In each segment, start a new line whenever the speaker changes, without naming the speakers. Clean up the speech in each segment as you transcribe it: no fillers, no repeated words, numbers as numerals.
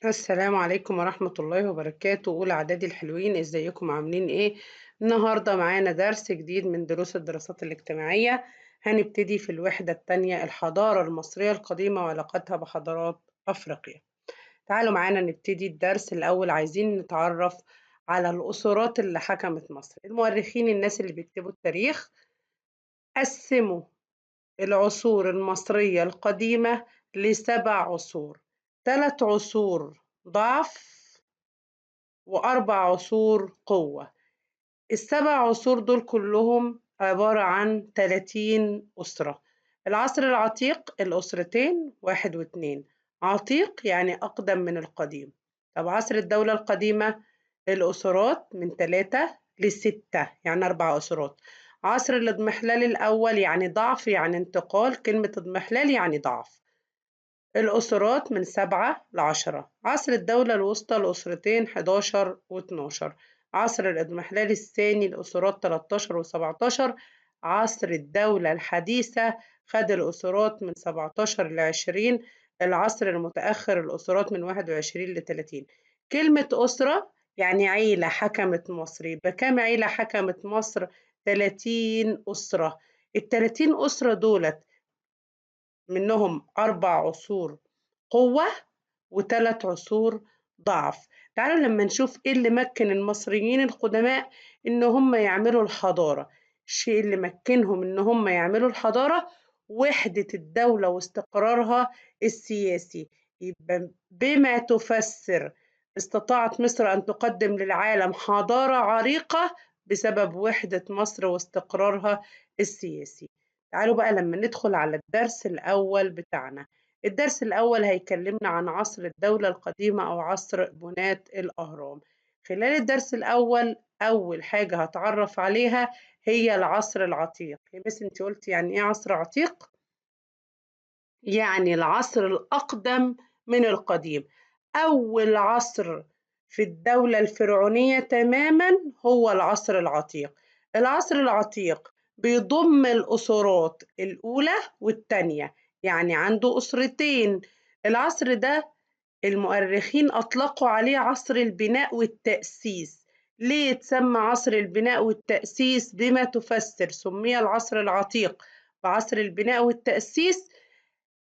السلام عليكم ورحمة الله وبركاته. أولى إعدادي الحلوين، إزيكم عاملين إيه؟ النهاردة معانا درس جديد من دروس الدراسات الاجتماعية. هنبتدي في الوحدة التانية، الحضارة المصرية القديمة وعلاقتها بحضارات أفريقيا. تعالوا معانا نبتدي الدرس الأول. عايزين نتعرف على الأسرات اللي حكمت مصر. المؤرخين، الناس اللي بيكتبوا التاريخ، قسموا العصور المصرية القديمة لسبع عصور: 3 عصور ضعف و4 عصور قوة. ال7 عصور دول كلهم عبارة عن 30 أسرة. العصر العتيق الأسرتين 1 و2. عتيق يعني أقدم من القديم. طب عصر الدولة القديمة الأسرات من 3 ل6، يعني 4 أسرات. عصر الاضمحلال الأول يعني ضعف، يعني انتقال، كلمة اضمحلال يعني ضعف. الأسرات من 7 ل10. عصر الدولة الوسطى الأسرتين 11 و12. عصر الاضمحلال الثاني الأسرات 13 و17. عصر الدولة الحديثة خد الأسرات من 17 ل20. العصر المتأخر الأسرات من 21 ل30. كلمة أسرة يعني عيلة حكمت مصر. يبقى كام عيلة حكمت مصر؟ 30 أسرة. ال30 أسرة دولت منهم 4 عصور قوة و3 عصور ضعف. تعالوا لما نشوف ايه اللي مكن المصريين القدماء ان هم يعملوا الحضارة. الشيء اللي مكنهم ان هم يعملوا الحضارة وحدة الدولة واستقرارها السياسي. يبقى بما تفسر استطاعت مصر أن تقدم للعالم حضارة عريقة بسبب وحدة مصر واستقرارها السياسي. تعالوا بقى لما ندخل على الدرس الأول بتاعنا. الدرس الأول هيكلمنا عن عصر الدولة القديمة أو عصر بناة الأهرام. خلال الدرس الأول أول حاجة هتعرف عليها هي العصر العتيق. يا بس انت قلت يعني ايه عصر عتيق؟ يعني العصر الأقدم من القديم. أول عصر في الدولة الفرعونية تماما هو العصر العتيق. العصر العتيق بيضم الأسرات الأولى والتانية، يعني عنده أسرتين. العصر ده المؤرخين أطلقوا عليه عصر البناء والتأسيس. ليه تسمى عصر البناء والتأسيس؟ بما تفسر سمي العصر العتيق بعصر البناء والتأسيس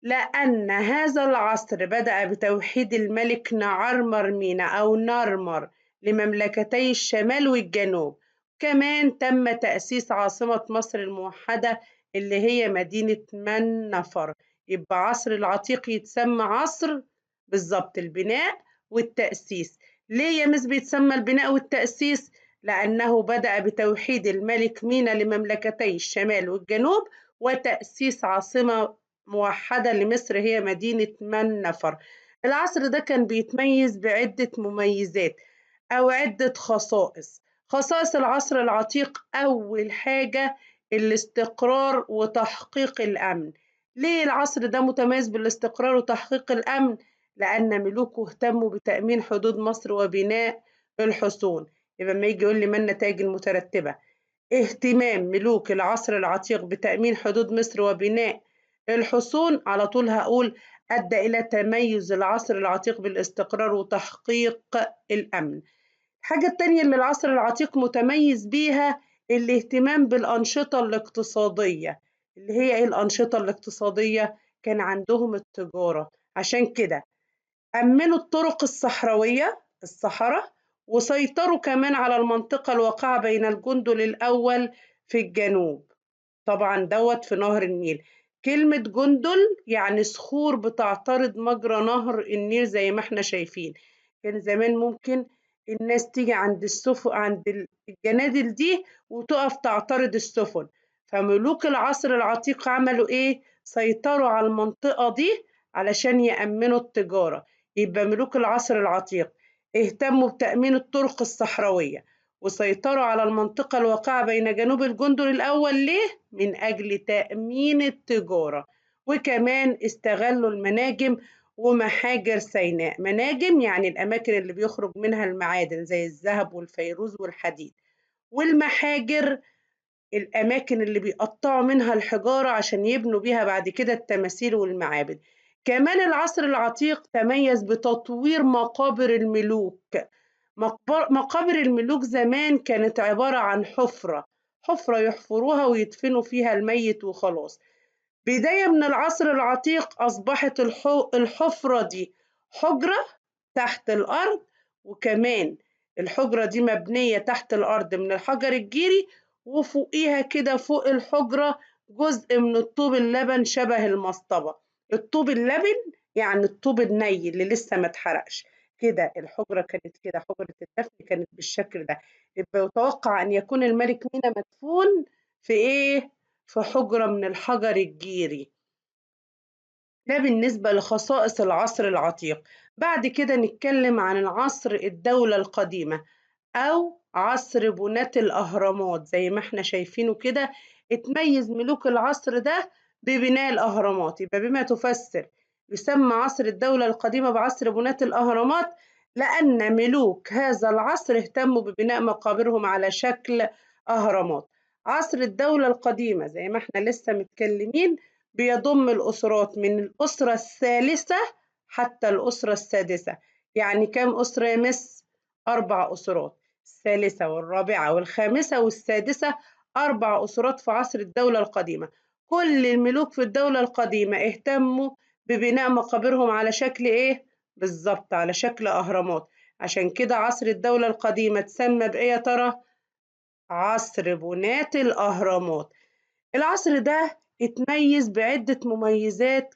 لأن هذا العصر بدأ بتوحيد الملك نعرمر مينا أو نارمر لمملكتي الشمال والجنوب. كمان تم تأسيس عاصمة مصر الموحدة اللي هي مدينة منفر. يبقى عصر العتيق يتسمى عصر بالظبط البناء والتأسيس. ليه يا مس بيتسمى البناء والتأسيس؟ لأنه بدأ بتوحيد الملك مينا لمملكتي الشمال والجنوب وتأسيس عاصمة موحدة لمصر هي مدينة منفر. العصر ده كان بيتميز بعدة مميزات أو عدة خصائص. خصائص العصر العتيق أول حاجة الاستقرار وتحقيق الأمن. ليه العصر ده متميز بالاستقرار وتحقيق الأمن؟ لأن ملوكه اهتموا بتأمين حدود مصر وبناء الحصون. يبقى ما يجي يقول لي ما النتائج المترتبة؟ اهتمام ملوك العصر العتيق بتأمين حدود مصر وبناء الحصون، على طول هقول أدى إلى تميز العصر العتيق بالاستقرار وتحقيق الأمن. الحاجة التانية اللي العصر العتيق متميز بيها الاهتمام بالأنشطة الاقتصادية. اللي هي إيه الأنشطة الاقتصادية؟ كان عندهم التجارة، عشان كده أمنوا الطرق الصحراوية الصحراء، وسيطروا كمان على المنطقة الواقعة بين الجندل الأول في الجنوب، طبعا دوت في نهر النيل. كلمة جندل يعني صخور بتعترض مجرى نهر النيل زي ما احنا شايفين. كان زمان ممكن الناس تيجي عند السفن، عند الجنادل دي، وتقف تعترض السفن. فملوك العصر العتيق عملوا ايه؟ سيطروا على المنطقة دي علشان يأمنوا التجارة. يبقى ملوك العصر العتيق اهتموا بتأمين الطرق الصحراوية وسيطروا على المنطقة الواقعة بين جنوب الجندل الأول. ليه؟ من أجل تأمين التجارة. وكمان استغلوا المناجم ومحاجر سيناء. مناجم يعني الأماكن اللي بيخرج منها المعادن زي الذهب والفيروز والحديد. والمحاجر الأماكن اللي بيقطعوا منها الحجارة عشان يبنوا بيها بعد كده التماثيل والمعابد. كمان العصر العتيق تميز بتطوير مقابر الملوك. مقابر الملوك زمان كانت عبارة عن حفرة يحفروها ويدفنوا فيها الميت وخلاص. بداية من العصر العتيق أصبحت الحفرة دي حجرة تحت الأرض، وكمان الحجرة دي مبنية تحت الأرض من الحجر الجيري، وفوقيها كده فوق الحجرة جزء من الطوب اللبن شبه المصطبة. الطوب اللبن يعني الطوب الني اللي لسه ما اتحرقش. كده الحجرة كانت كده، حجرة الدفن كانت بالشكل ده. يبقى يتوقع أن يكون الملك مينا مدفون في إيه؟ في حجرة من الحجر الجيري. ده بالنسبة لخصائص العصر العتيق. بعد كده نتكلم عن العصر الدولة القديمة أو عصر بناة الأهرامات. زي ما احنا شايفينه كده، اتميز ملوك العصر ده ببناء الأهرامات. يبقى بما تفسر يسمى عصر الدولة القديمة بعصر بناة الأهرامات، لأن ملوك هذا العصر اهتموا ببناء مقابرهم على شكل أهرامات. عصر الدولة القديمة زي ما احنا لسه متكلمين بيضم الأسرات من الأسرة الثالثة حتى الأسرة السادسة. يعني كم أسرة يا مس؟ 4 أسرات، الثالثة والرابعة والخامسة والسادسة. 4 أسرات في عصر الدولة القديمة. كل الملوك في الدولة القديمة اهتموا ببناء مقابرهم على شكل إيه؟ بالظبط على شكل أهرامات. عشان كده عصر الدولة القديمة تسمى بإيه يا ترى؟ عصر بناة الأهرامات. العصر ده اتميز بعدة مميزات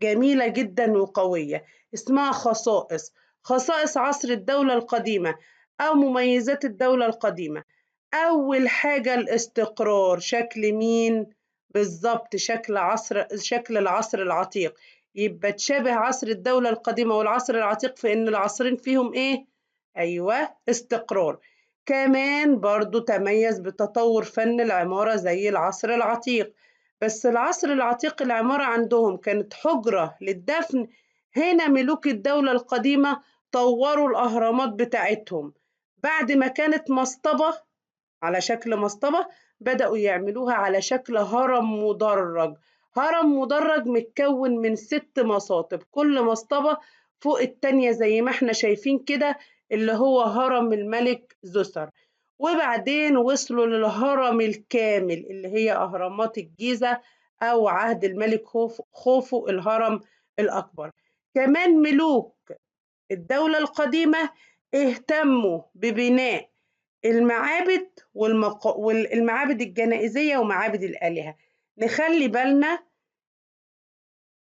جميلة جدا وقوية، اسمها خصائص عصر الدولة القديمة أو مميزات الدولة القديمة. أول حاجة الاستقرار. شكل مين؟ بالظبط شكل العصر العتيق. يبقى تشابه عصر الدولة القديمة والعصر العتيق في إن العصرين فيهم إيه؟ أيوة، استقرار. كمان برضو تميز بتطور فن العمارة زي العصر العتيق. بس العصر العتيق العمارة عندهم كانت حجرة للدفن. هنا ملوك الدولة القديمة طوروا الأهرامات بتاعتهم. بعد ما كانت مصطبة على شكل مصطبة، بدأوا يعملوها على شكل هرم مدرج. هرم مدرج متكون من 6 مصاطب، كل مصطبة فوق التانية زي ما احنا شايفين كده، اللي هو هرم الملك زوسر. وبعدين وصلوا للهرم الكامل اللي هي أهرامات الجيزة أو عهد الملك خوفو الهرم الأكبر. كمان ملوك الدولة القديمة اهتموا ببناء المعابد والمعابد الجنائزية ومعابد الآلهة. نخلي بالنا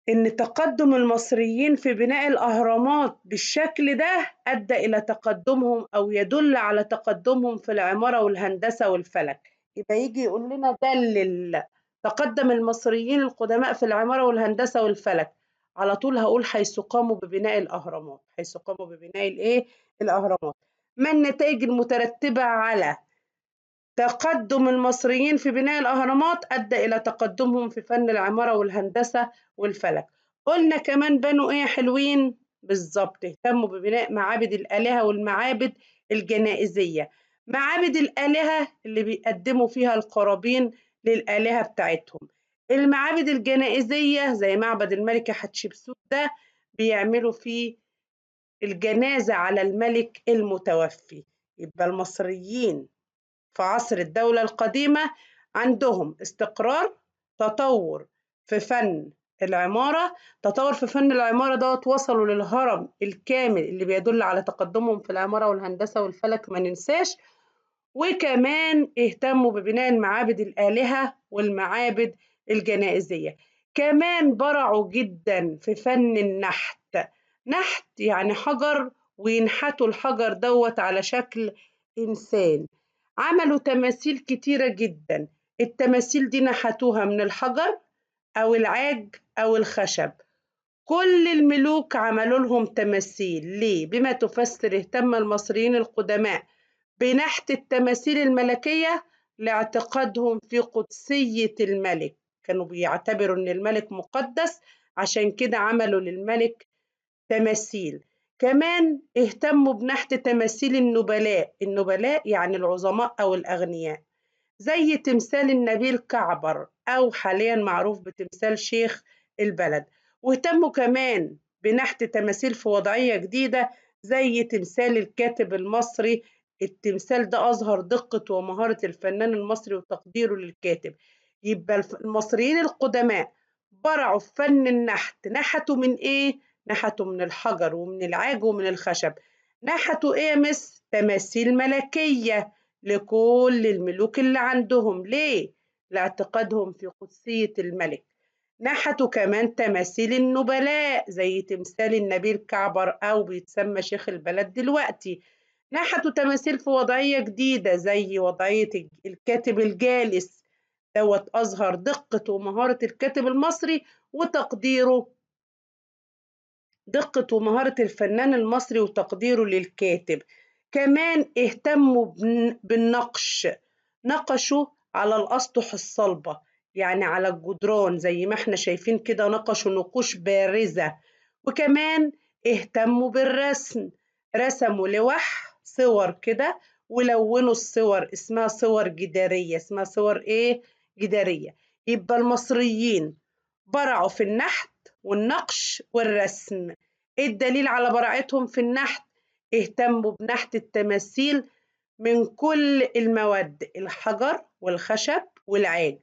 إن تقدم المصريين في بناء الأهرامات بالشكل ده أدى إلى تقدمهم أو يدل على تقدمهم في العمارة والهندسة والفلك. يبقى يجي يقول لنا دلل تقدم المصريين القدماء في العمارة والهندسة والفلك، على طول هقول حيث قاموا ببناء الأهرامات. حيث قاموا ببناء الإيه؟ الأهرامات. ما النتائج المترتبة على تقدم المصريين في بناء الأهرامات؟ أدى إلى تقدمهم في فن العمارة والهندسة والفلك. قلنا كمان بنوا إيه حلوين؟ بالظبط اهتموا ببناء معابد الآلهة والمعابد الجنائزية. معابد الآلهة اللي بيقدموا فيها القرابين للآلهة بتاعتهم. المعابد الجنائزية زي معبد الملكة حتشبسوت ده بيعملوا فيه الجنازة على الملك المتوفي. يبقى المصريين في عصر الدولة القديمة عندهم استقرار، تطور في فن العمارة. تطور في فن العمارة دوت وصلوا للهرم الكامل اللي بيدل على تقدمهم في العمارة والهندسة والفلك ما ننساش. وكمان اهتموا ببناء المعابد الآلهة والمعابد الجنائزية. كمان برعوا جدا في فن النحت. نحت يعني حجر، وينحتوا الحجر دوت على شكل إنسان. عملوا تماثيل كتيرة جدا. التماثيل دي نحتوها من الحجر أو العاج أو الخشب. كل الملوك عملوا لهم تماثيل. ليه؟ بما تفسر اهتم المصريين القدماء بنحت التماثيل الملكية لاعتقادهم في قدسية الملك. كانوا بيعتبروا إن الملك مقدس، عشان كده عملوا للملك تماثيل. كمان اهتموا بنحت تماثيل النبلاء يعني العظماء أو الأغنياء، زي تمثال النبيل كعبر أو حاليا معروف بتمثال شيخ البلد. واهتموا كمان بنحت تماثيل في وضعية جديدة زي تمثال الكاتب المصري. التمثال ده أظهر دقة ومهارة الفنان المصري وتقديره للكاتب. يبقى المصريين القدماء برعوا في فن النحت. نحتوا من إيه؟ نحتوا من الحجر ومن العاج ومن الخشب. نحتوا إيه يا مس؟ تماثيل ملكية لكل الملوك اللي عندهم. ليه؟ لاعتقادهم في قدسية الملك. نحتوا كمان تماثيل النبلاء زي تمثال النبيل كعبر أو بيتسمى شيخ البلد دلوقتي. نحتوا تماثيل في وضعية جديدة زي وضعية الكاتب الجالس. دوت أظهر دقة ومهارة الكاتب المصري وتقديره. دقة ومهارة الفنان المصري وتقديره للكاتب. كمان اهتموا بالنقش. نقشوا على الأسطح الصلبة، يعني على الجدران زي ما احنا شايفين كده، نقشوا نقوش بارزة. وكمان اهتموا بالرسم. رسموا لوح صور كده ولونوا الصور، اسمها صور جدارية. اسمها صور ايه؟ جدارية. يبقى المصريين برعوا في النحت والنقش والرسم. ايه الدليل على براعتهم في النحت؟ اهتموا بنحت التماثيل من كل المواد، الحجر والخشب والعاج.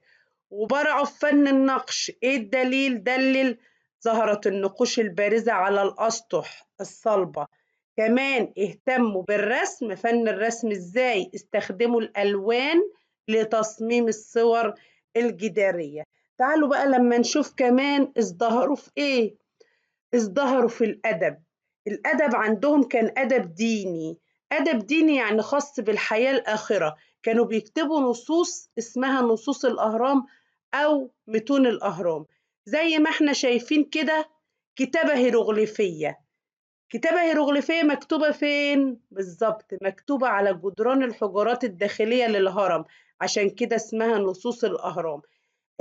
وبرعوا في فن النقش. ايه الدليل؟ دلل ظهرت النقوش البارزة على الأسطح الصلبة. كمان اهتموا بالرسم. فن الرسم ازاي؟ استخدموا الألوان لتصميم الصور الجدارية. تعالوا بقى لما نشوف كمان ازدهروا في ايه. ازدهروا في الأدب. الأدب عندهم كان أدب ديني. أدب ديني يعني خاص بالحياة الآخرة. كانوا بيكتبوا نصوص اسمها نصوص الأهرام أو متون الأهرام. زي ما احنا شايفين كده، كتابة هيروغليفية. كتابة هيروغليفية مكتوبة فين؟ بالظبط مكتوبة على جدران الحجرات الداخلية للهرم، عشان كده اسمها نصوص الأهرام.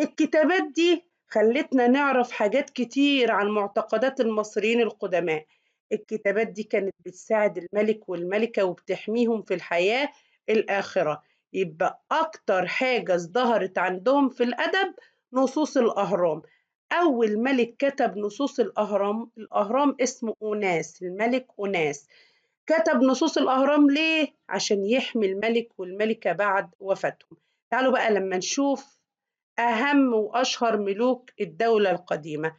الكتابات دي خلتنا نعرف حاجات كتير عن معتقدات المصريين القدماء. الكتابات دي كانت بتساعد الملك والملكة وبتحميهم في الحياة الآخرة. يبقى أكتر حاجة ازدهرت عندهم في الأدب نصوص الأهرام. أول ملك كتب نصوص الأهرام اسمه أوناس، الملك أوناس. كتب نصوص الأهرام ليه؟ عشان يحمي الملك والملكة بعد وفاتهم. تعالوا بقى لما نشوف أهم وأشهر ملوك الدولة القديمة.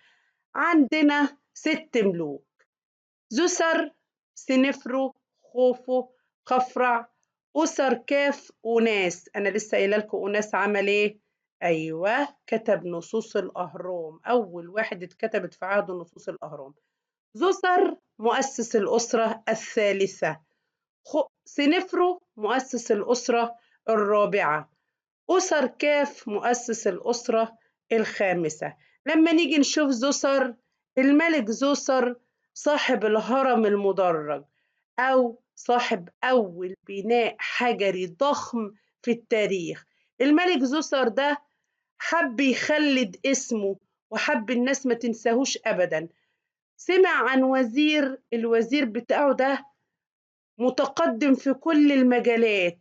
عندنا 6 ملوك: زوسر، سنفرو، خوفو، خفرع، أسركاف، أوناس. أنا لسه قايلة لكم أوناس عمل إيه؟ أيوه، كتب نصوص الأهرام. أول واحد اتكتبت في عهده نصوص الأهرام. زوسر مؤسس الأسرة الثالثة. سنفرو مؤسس الأسرة الرابعة. أسر كاف مؤسس الأسرة الخامسة. لما نيجي نشوف زوسر، الملك زوسر صاحب الهرم المدرج أو صاحب أول بناء حجري ضخم في التاريخ. الملك زوسر ده حب يخلد اسمه وحب الناس ما تنساهوش أبدا. سمع عن وزير، الوزير بتاعه ده متقدم في كل المجالات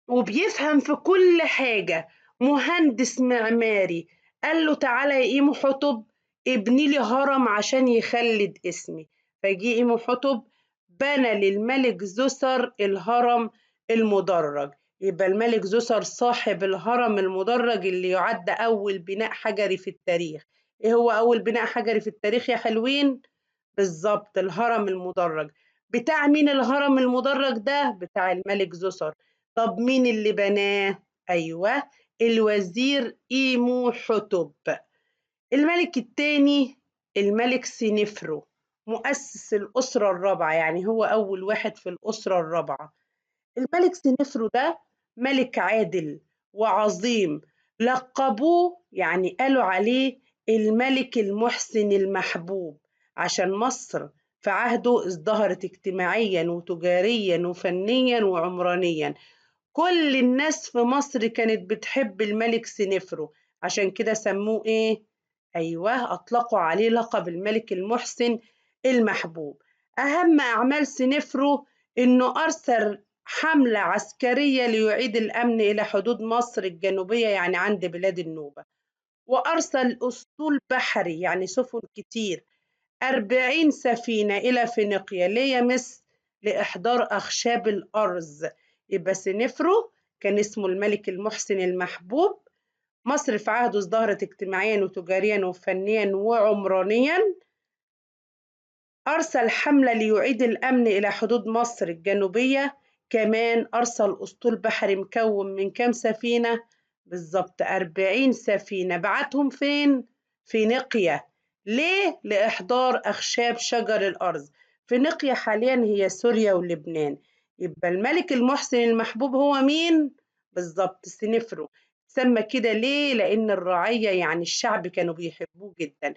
وبيفهم في كل حاجة، مهندس معماري. قال له تعالى يا إيمو حطب ابني لي هرم عشان يخلد اسمي. فجي إيمو حطب بنى للملك زوسر الهرم المدرج. يبقى الملك زوسر صاحب الهرم المدرج اللي يعد أول بناء حجري في التاريخ. إيه هو أول بناء حجري في التاريخ يا حلوين؟ بالظبط الهرم المدرج. بتاع مين الهرم المدرج ده؟ بتاع الملك زوسر. طب مين اللي بناه؟ أيوة، الوزير إيمو حتب. الملك التاني الملك سينفرو، مؤسس الأسرة الرابعة، يعني هو أول واحد في الأسرة الرابعة. الملك سنفرو ده ملك عادل وعظيم. لقبوه، يعني قالوا عليه الملك المحسن المحبوب، عشان مصر في عهده ازدهرت اجتماعيا وتجاريا وفنيا وعمرانيا. كل الناس في مصر كانت بتحب الملك سنفرو، عشان كده سموه ايه؟ ايوه، اطلقوا عليه لقب الملك المحسن المحبوب. اهم اعمال سنفرو انه ارسل حملة عسكرية ليعيد الامن الى حدود مصر الجنوبية، يعني عند بلاد النوبة. وأرسل أسطول بحري يعني سفن كتير 40 سفينة إلى فينيقيا ليه يا مس؟ لإحضار أخشاب الأرز. يبقى سنفرو كان اسمه الملك المحسن المحبوب. مصر في عهده ازدهرت اجتماعيا وتجاريا وفنيا وعمرانيا. أرسل حملة ليعيد الأمن إلى حدود مصر الجنوبية. كمان أرسل أسطول بحري مكون من كام سفينة؟ بالظبط 40 سفينة. بعتهم فين؟ فينيقيا. ليه؟ لإحضار أخشاب شجر الأرز. فينيقيا حاليا هي سوريا ولبنان. يبقى الملك المحسن المحبوب هو مين؟ بالظبط سنفرو. سمى كده ليه؟ لأن الرعية يعني الشعب كانوا بيحبوه جدا.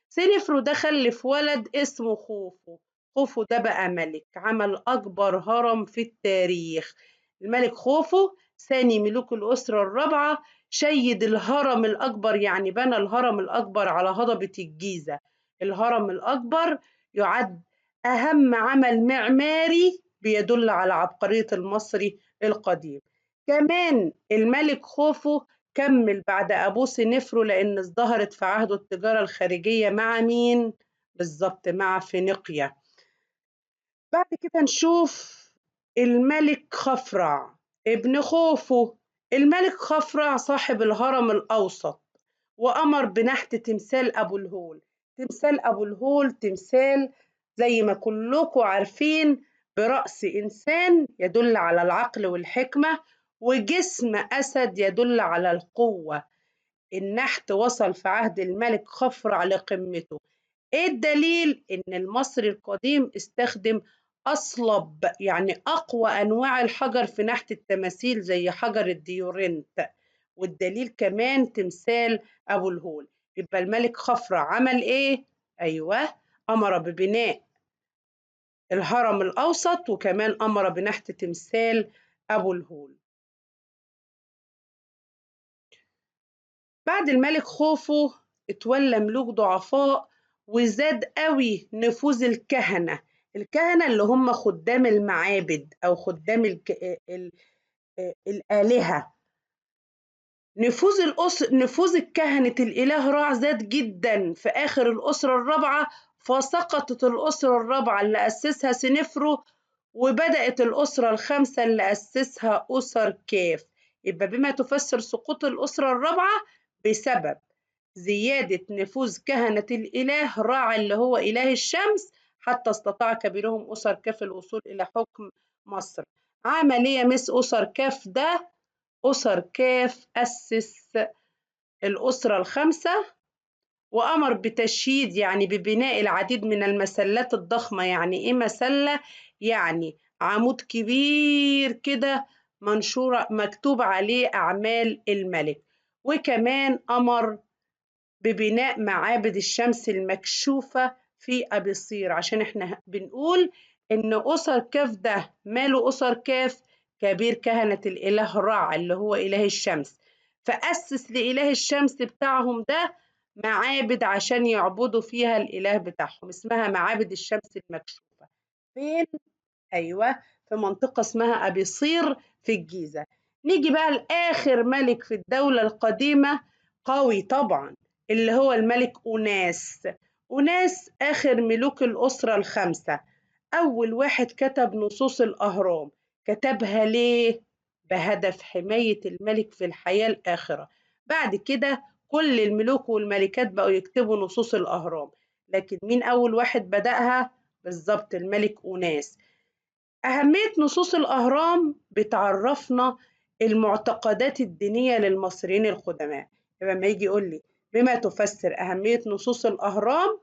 سنفرو ده خلف ولد اسمه خوفو. خوفو ده بقى ملك عمل أكبر هرم في التاريخ. الملك خوفو ثاني ملوك الأسرة الرابعة. شيد الهرم الأكبر يعني بنى الهرم الأكبر على هضبة الجيزة. الهرم الأكبر يعد أهم عمل معماري بيدل على عبقرية المصري القديم. كمان الملك خوفو كمل بعد أبوه سنفرو لأن ازدهرت في عهده التجارة الخارجية مع مين؟ بالظبط مع فينيقيا. بعد كده نشوف الملك خفرع ابن خوفو. الملك خفرع صاحب الهرم الأوسط وأمر بنحت تمثال أبو الهول. تمثال أبو الهول تمثال زي ما كلكم عارفين برأس إنسان يدل على العقل والحكمة وجسم أسد يدل على القوة. النحت وصل في عهد الملك خفرع لقمته. ايه الدليل؟ ان المصري القديم استخدم اصلب يعني اقوى انواع الحجر في نحت التماثيل زي حجر الديورنت. والدليل كمان تمثال ابو الهول. يبقى الملك خفرع عمل ايه؟ ايوه، امر ببناء الهرم الاوسط وكمان امر بنحت تمثال ابو الهول. بعد الملك خوفو اتولى ملوك ضعفاء وزاد قوي نفوذ الكهنة. الكهنة اللي هم خدام المعابد أو خدام الآلهة. نفوذ الكهنة الإله راع زاد جدا في آخر الأسرة الرابعة. فسقطت الأسرة الرابعة اللي أسسها سنفرو وبدأت الأسرة الخامسة اللي أسسها أسر كاف. يبقى بما تفسر سقوط الأسرة الرابعة بسبب زيادة نفوذ كهنة الإله راع اللي هو إله الشمس حتى استطاع كبيرهم أسر كاف الوصول إلى حكم مصر. عمل إيه يا مس أسر كاف ده؟ أسر كاف أسس الأسرة الخامسة وأمر بتشييد يعني ببناء العديد من المسلات الضخمة. يعني إيه مسلة؟ يعني عمود كبير كده منشورة مكتوب عليه أعمال الملك. وكمان أمر ببناء معابد الشمس المكشوفة في أبيصير عشان احنا بنقول إن أسر كاف ده ماله أسر كاف؟ كبير كهنة الإله رع اللي هو إله الشمس. فأسس لإله الشمس بتاعهم ده معابد عشان يعبدوا فيها الإله بتاعهم اسمها معابد الشمس المكشوفة. فين؟ أيوة، في منطقة اسمها أبيصير في الجيزة. نيجي بقى لآخر ملك في الدولة القديمة قوي طبعا اللي هو الملك أوناس. أوناس آخر ملوك الأسرة الخامسة. أول واحد كتب نصوص الأهرام. كتبها ليه؟ بهدف حماية الملك في الحياة الآخرة. بعد كده كل الملوك والملكات بقوا يكتبوا نصوص الأهرام. لكن مين أول واحد بدأها؟ بالظبط الملك أوناس. أهمية نصوص الأهرام بتعرفنا المعتقدات الدينية للمصريين القدماء. لما يجي يقول لي بما تفسر أهمية نصوص الأهرام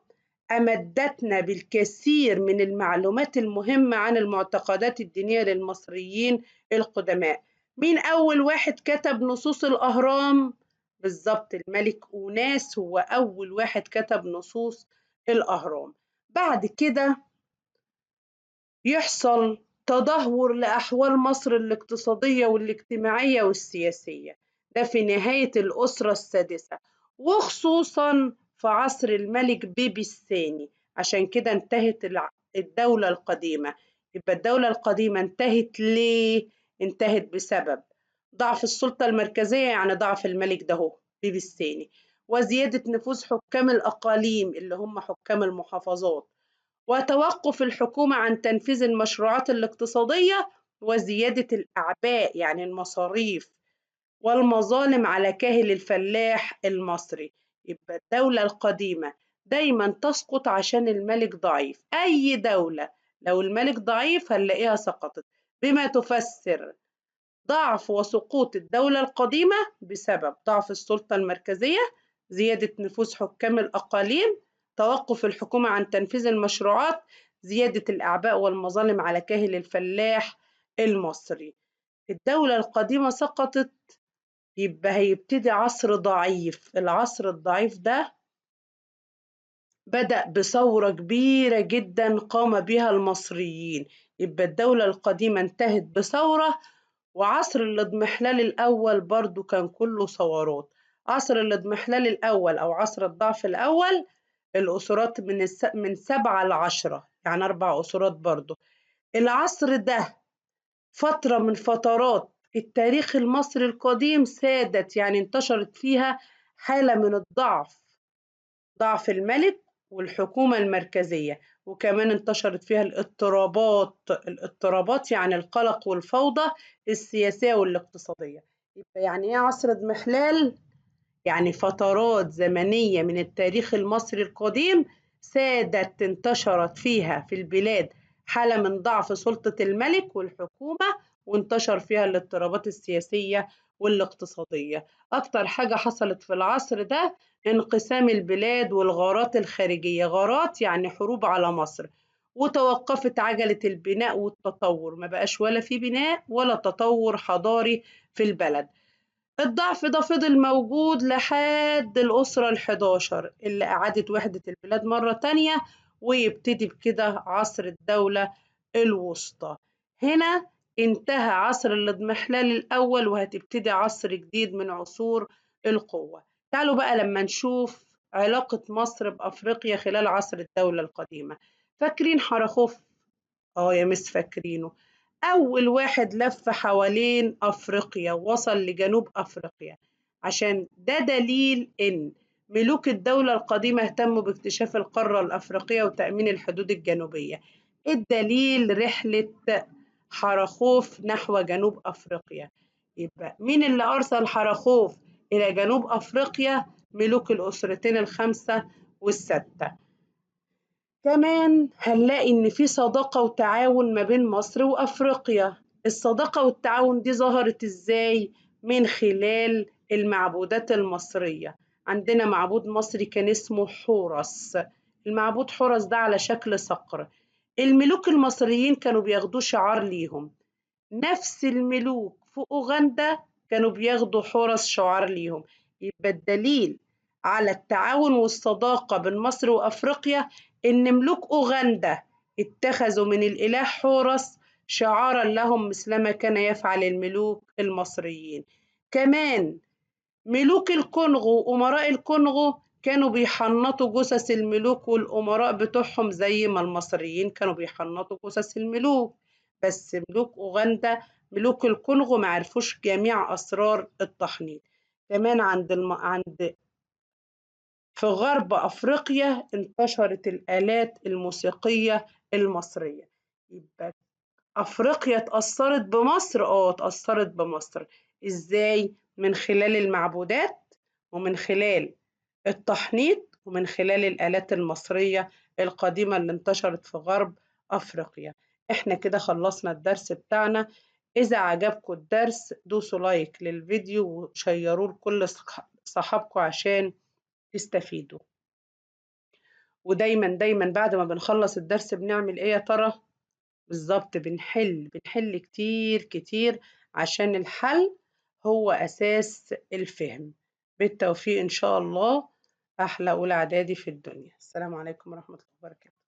أمدتنا بالكثير من المعلومات المهمة عن المعتقدات الدينية للمصريين القدماء. مين أول واحد كتب نصوص الأهرام؟ بالظبط الملك أوناس هو أول واحد كتب نصوص الأهرام. بعد كده يحصل تدهور لأحوال مصر الاقتصادية والاجتماعية والسياسية. ده في نهاية الأسرة السادسة وخصوصا في عصر الملك بيبي الثاني. عشان كده انتهت الدولة القديمة. يبقى الدولة القديمة انتهت ليه؟ انتهت بسبب ضعف السلطة المركزية يعني ضعف الملك ده هو بيبي الثاني وزيادة نفوذ حكام الأقاليم اللي هم حكام المحافظات، وتوقف الحكومة عن تنفيذ المشروعات الاقتصادية، وزيادة الأعباء يعني المصاريف والمظالم على كاهل الفلاح المصري. يبقى الدولة القديمة دايما تسقط عشان الملك ضعيف. أي دولة لو الملك ضعيف هنلاقيها سقطت، بما تفسر ضعف وسقوط الدولة القديمة بسبب ضعف السلطة المركزية، زيادة نفوذ حكام الأقاليم، توقف الحكومة عن تنفيذ المشروعات، زيادة الأعباء والمظالم على كاهل الفلاح المصري. الدولة القديمة سقطت، يبقى هيبتدي عصر ضعيف. العصر الضعيف ده بدأ بثورة كبيرة جدا قام بها المصريين. يبقى الدولة القديمة انتهت بثورة، وعصر الاضمحلال الأول برضو كان كله ثورات. عصر الاضمحلال الأول أو عصر الضعف الأول الأسرات من 7 ل10، يعني 4 أسرات برضو. العصر ده فترة من فترات التاريخ المصري القديم سادت، يعني انتشرت فيها حالة من الضعف، ضعف الملك والحكومة المركزية، وكمان انتشرت فيها الاضطرابات يعني القلق والفوضى السياسية والاقتصادية. يبقى يعني ايه عصر اضمحلال؟ يعني فترات زمنية من التاريخ المصري القديم سادت انتشرت فيها في البلاد حالة من ضعف سلطة الملك والحكومة، وانتشر فيها الاضطرابات السياسية والاقتصادية. أكتر حاجة حصلت في العصر ده انقسام البلاد والغارات الخارجية. غارات يعني حروب على مصر، وتوقفت عجلة البناء والتطور، ما بقاش ولا في بناء ولا تطور حضاري في البلد. الضعف ده فضل موجود لحد الأسرة ال11 اللي أعادت وحدة البلاد مرة تانية، ويبتدي بكده عصر الدولة الوسطى. هنا انتهى عصر الاضمحلال الأول، وهتبتدي عصر جديد من عصور القوة. تعالوا بقى لما نشوف علاقة مصر بأفريقيا خلال عصر الدولة القديمة. فاكرين حرخوف؟ يا مس فاكرينه. أول واحد لف حوالين أفريقيا ووصل لجنوب أفريقيا، عشان ده دليل إن ملوك الدولة القديمة اهتموا باكتشاف القارة الأفريقية وتأمين الحدود الجنوبية. الدليل رحلة حرخوف نحو جنوب أفريقيا. يبقى مين اللي أرسل حرخوف إلى جنوب أفريقيا؟ ملوك الأسرتين الخمسة والستة. كمان هنلاقي إن في صداقة وتعاون ما بين مصر وأفريقيا. الصداقة والتعاون دي ظهرت إزاي؟ من خلال المعبودات المصرية. عندنا معبود مصري كان اسمه حورس. المعبود حورس ده على شكل صقر. الملوك المصريين كانوا بياخدوه شعار ليهم. نفس الملوك في أوغندا كانوا بياخدوا حورس شعار ليهم. يبقى الدليل على التعاون والصداقة بين مصر وأفريقيا إن ملوك أوغندا اتخذوا من الإله حورس شعارا لهم مثلما كان يفعل الملوك المصريين. كمان ملوك الكونغو وأمراء الكونغو كانوا بيحنطوا جثث الملوك والأمراء بتوعهم زي ما المصريين كانوا بيحنطوا جثث الملوك. بس ملوك أوغندا ملوك الكونغو معرفوش جميع أسرار التحنيط. كمان عند في غرب أفريقيا انتشرت الآلات الموسيقية المصرية. يبقى أفريقيا اتأثرت بمصر، اتأثرت بمصر. إزاي؟ من خلال المعبودات، ومن خلال التحنيط، ومن خلال الآلات المصرية القديمة اللي انتشرت في غرب أفريقيا. احنا كده خلصنا الدرس بتاعنا. إذا عجبكم الدرس دوسوا لايك للفيديو وشيروه لكل صحابكم عشان تستفيدوا. ودايما دايما بعد ما بنخلص الدرس بنعمل ايه يا ترى؟ بالظبط بنحل كتير كتير، عشان الحل هو أساس الفهم. بالتوفيق إن شاء الله. أحلى أولى إعدادي في الدنيا. السلام عليكم ورحمة الله وبركاته.